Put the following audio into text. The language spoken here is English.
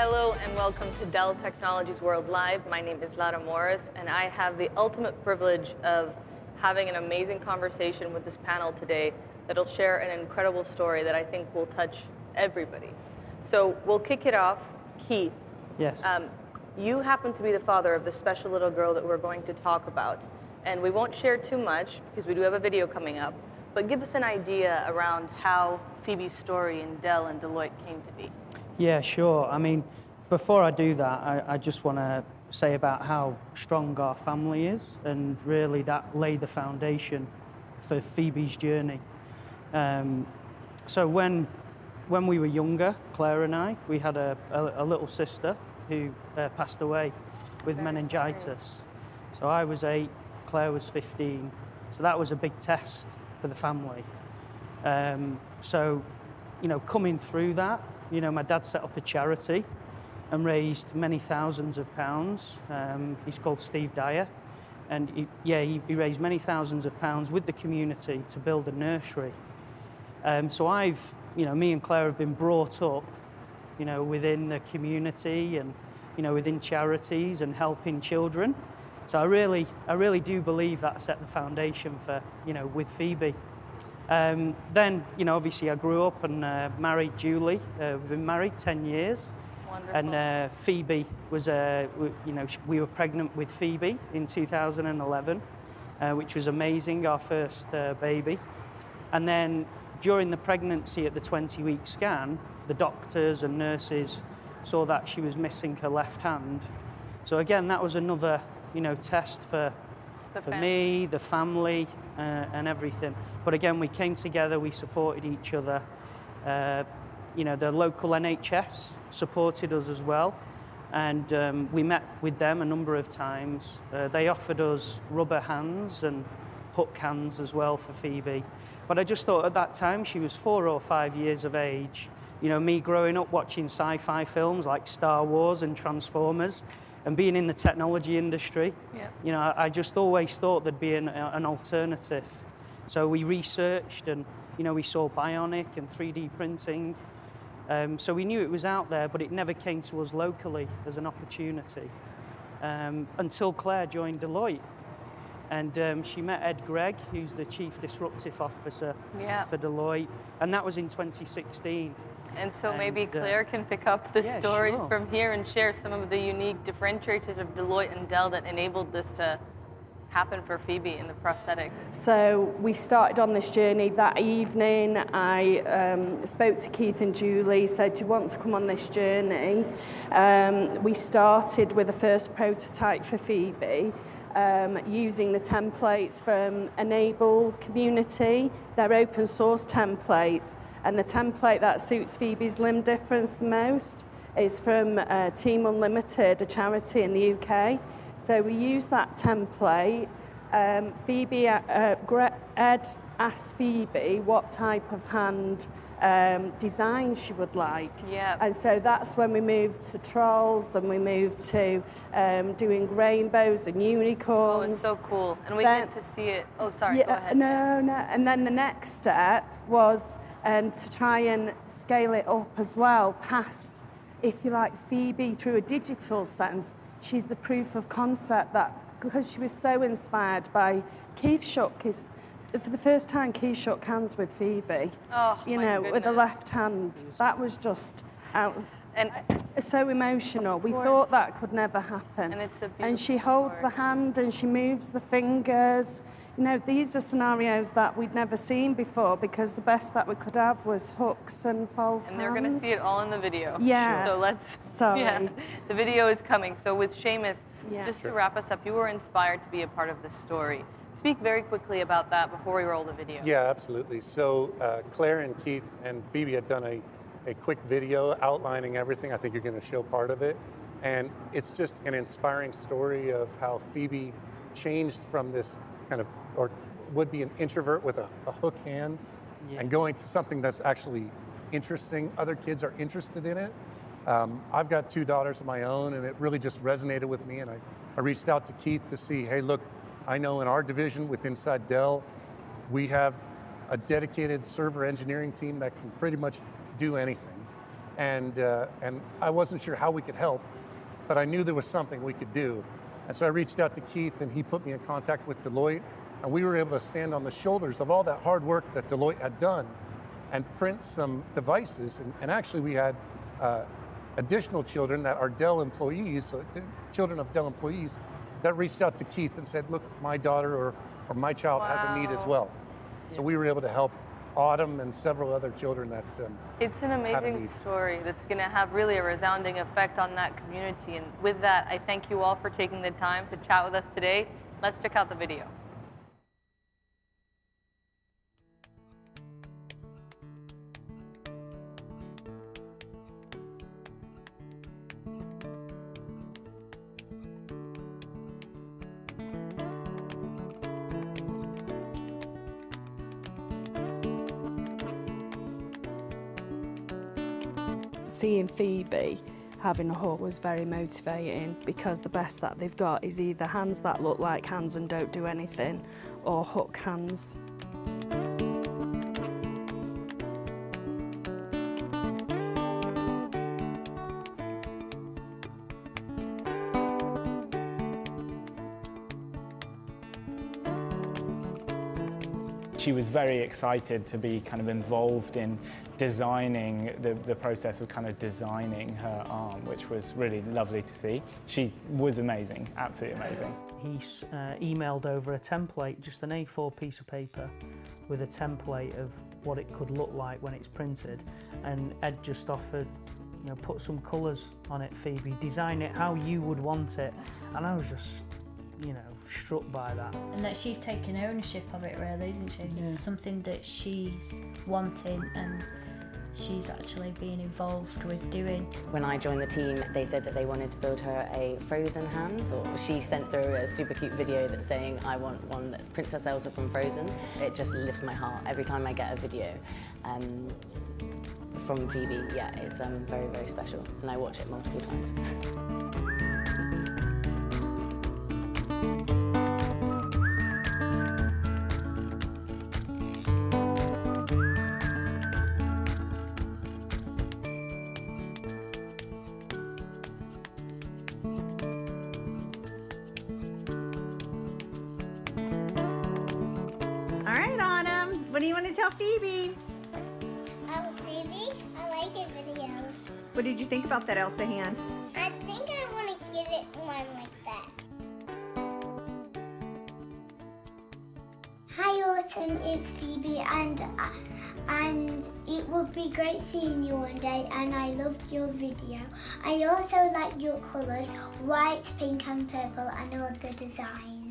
Hello and welcome to Dell Technologies World Live. My name is Lara Morris, and I have the ultimate privilege of having an amazing conversation with this panel today that'll share an incredible story that I think will touch everybody. So we'll kick it off. Keith. Yes. You happen to be the father of this special little girl that we're going to talk about. And we won't share too much because we do have a video coming up, but give us an idea around how Phoebe's story in Dell and Deloitte came to be. Yeah, sure. I mean, before I do that, I just want to say about how strong our family is, and really that laid the foundation for Phoebe's journey. So when we were younger, Claire and I, we had a little sister who passed away with meningitis. So I was 8, Claire was 15. So that was a big test for the family. So, you know, coming through that, you know, my dad set up a charity and raised many thousands of pounds. He's called Steve Dyer. And he raised many thousands of pounds with the community to build a nursery. So me and Claire have been brought up, you know, within the community and, you know, within charities and helping children. So I really do believe that set the foundation for, you know, with Phoebe. Then, you know, obviously I grew up and married Julie. We've been married 10 years. Wonderful. And Phoebe was, we were pregnant with Phoebe in 2011, which was amazing, our first baby. And then during the pregnancy at the 20-week scan, the doctors and nurses saw that she was missing her left hand. So again, that was another, you know, test for me, the family, and everything. But again, we came together, we supported each other. You know, the local NHS supported us as well. And we met with them a number of times. They offered us rubber hands and hook hands as well for Phoebe. But I just thought at that time, she was 4 or 5 years of age. You know, me growing up watching sci-fi films like Star Wars and Transformers, and being in the technology industry, you know, I just always thought there'd be an alternative. So we researched and, you know, we saw bionic and 3D printing. So we knew it was out there, but it never came to us locally as an opportunity until Claire joined Deloitte. And she met Ed Gregg, who's the Chief Disruptive Officer for Deloitte, and that was in 2016. And so maybe Claire can pick up the story from here and share some of the unique differentiators of Deloitte and Dell that enabled this to happen for Phoebe in the prosthetic. So we started on this journey that evening. I spoke to Keith and Julie, said, do you want to come on this journey? We started with the first prototype for Phoebe, using the templates from e-NABLE community, their open source templates. And the template that suits Phoebe's limb difference the most is from Team Unlimited, a charity in the UK. So we use that template. Ed asked Phoebe what type of hand design she would like. Yeah. And so that's when we moved to trolls and we moved to doing rainbows and unicorns. Oh, it's so cool. And we get to see it. Oh, sorry, yeah, go ahead. No. And then the next step was to try and scale it up as well past, if you like, Phoebe through a digital sense. She's the proof of concept that, because she was so inspired by Keith shook his, for the first time, Keith shook hands with Phoebe. Oh, you know, with the left hand. That was just so emotional. We thought that could never happen. And it's a beautiful and she holds story. the hand and she moves the fingers. You know, these are scenarios that we'd never seen before, because the best that we could have was hooks and false hands. And they're going to see it all in the video. Yeah. So let's. Sorry. Yeah, the video is coming. So with Seamus, just to wrap us up, you were inspired to be a part of this story. Speak very quickly about that before we roll the video. Yeah, absolutely. So Claire and Keith and Phoebe had done a quick video outlining everything. I think you're going to show part of it. And it's just an inspiring story of how Phoebe changed from this kind of, or would be an introvert with a hook hand, and going to something that's actually interesting. Other kids are interested in it. I've got 2 daughters of my own, and it really just resonated with me. And I reached out to Keith to see, hey, look, I know in our division with inside Dell, we have a dedicated server engineering team that can pretty much do anything. and I wasn't sure how we could help, but I knew there was something we could do. And so I reached out to Keith, and he put me in contact with Deloitte, and we were able to stand on the shoulders of all that hard work that Deloitte had done and print some devices. And actually we had additional children that are Dell employees, so children of Dell employees, that reached out to Keith and said, look, my daughter or my child has a need as well. So we were able to help Autumn and several other children that It's an amazing story that's going to have really a resounding effect on that community. And with that, I thank you all for taking the time to chat with us today. Let's check out the video. Seeing Phoebe having a hut was very motivating, because the best that they've got is either hands that look like hands and don't do anything, or hook hands. She was very excited to be kind of involved in designing the process of kind of designing her arm, which was really lovely to see. She was amazing, absolutely amazing. He's emailed over a template, just an A4 piece of paper with a template of what it could look like when it's printed, and Ed just offered, you know, put some colours on it, Phoebe, design it how you would want it, and I was just, you know, struck by that. And that she's taken ownership of it, really, isn't she? Yeah. It's something that she's wanting and she's actually being involved with doing. When I joined the team, they said that they wanted to build her a Frozen hand, or she sent through a super cute video that's saying, I want one that's Princess Elsa from Frozen. It just lifts my heart every time I get a video from Phoebe. Yeah, it's very, very special, and I watch it multiple times. All right, Autumn, what do you want to tell Phoebe? Phoebe, I like your videos. What did you think about that Elsa hand? I think I want to get it one like that. Hi Autumn, it's Phoebe, and it would be great seeing you one day, and I loved your video. I also like your colours, white, pink and purple, and all the designs.